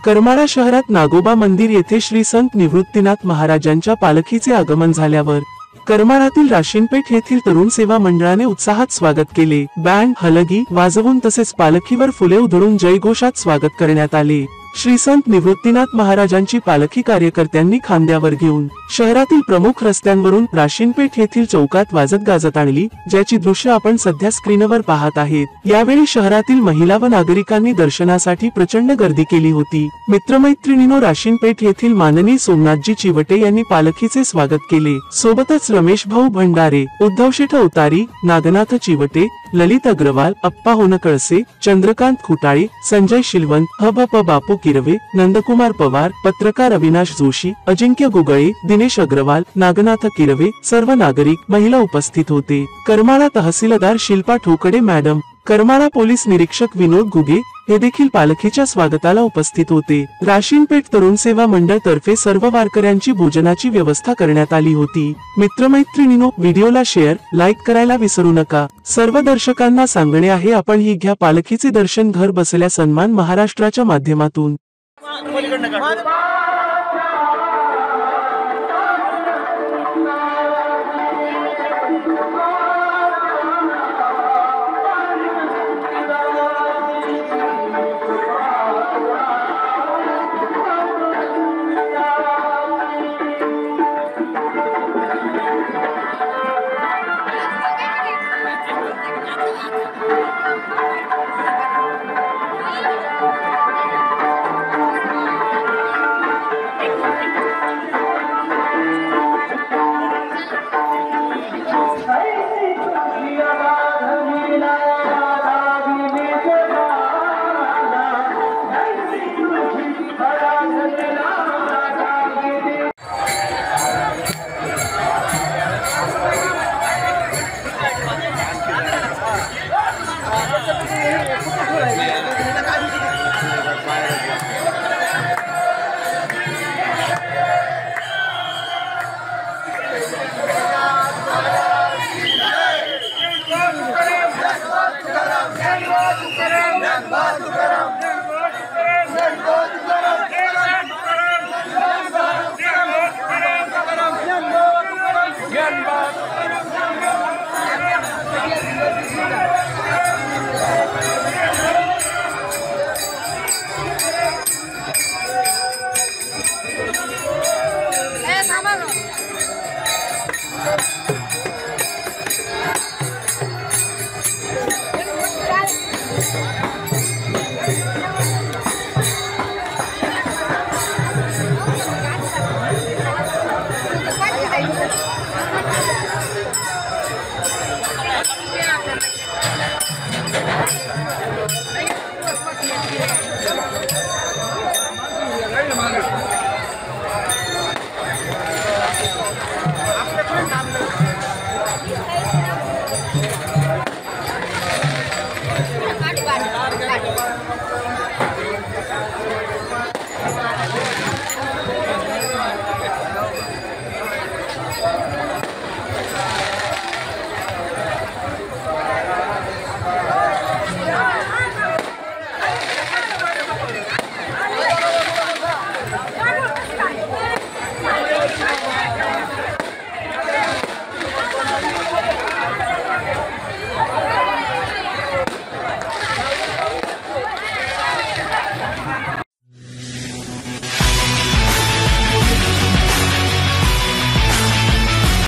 करमाळा शहरात नागोबा मंदिर येथे श्री संत निवृत्तीनाथ महाराजांच्या पालखीचे आगमन झाल्यावर करमाळातील राशीनपेठ येथील तरुण सेवा मंडळाने उत्साहात स्वागत केले। बँड हलगी वाजवून तसेच पालखीवर फुले उधळून जयघोषात स्वागत करण्यात आले। श्री संत निवृत्तीनाथ महाराजांची पालखी कार्यकर्त्यांनी खांद्यावर घेऊन शहरातील प्रमुख रस्त्यांवरून राशीनपेठ येथील चौकात वाजत गाजत आणली, ज्याची दृश्य आपण सध्या स्क्रीनवर पाहत आहेत। यावेळी शहरातील महिला व नागरिकांनी दर्शनासाठी प्रचंड गर्दी केली होती। मित्रमैत्रिणींनो, राशीनपेठ येथील माननीय सोमनाथजी चिवटे यांनी पालखीचे स्वागत केले। सोबतच रमेश भाऊ भंडारे, उद्धवशेठ अवतारी, नागनाथ चिवटे, ललित अग्रवाल, अप्पा होनकळसे, चंद्रकांत खुटाळे, संजय शिलवंत, ह.भ.प. बापू किरवे, नंदकुमार पवार, पत्रकार अविनाश जोशी, अजिंक्य गुगळे, दिनेश अग्रवाल, नागनाथ किरवे, सर्व नागरिक, महिला उपस्थित होते। करमाळा तहसीलदार शिल्पा ठोकड़े मॅडम, करमाळा पोलीस निरीक्षक विनोद गुगे हे देखील पालखीच्या स्वागताला उपस्थित होते। राशीनपेठ तरुण सेवा मंडळ तर्फे सर्व वारकऱ्यांची भोजनाची व्यवस्था करण्यात आली होती। मित्रमैत्रिणींनो, व्हिडिओला शेअर, लाईक करायला विसरू नका। सर्व दर्शकांना सांगणे आहे, आपण ही घ्या पालखीचे दर्शन घर बसल्या सन्मान महाराष्ट्राच्या माध्यमातून।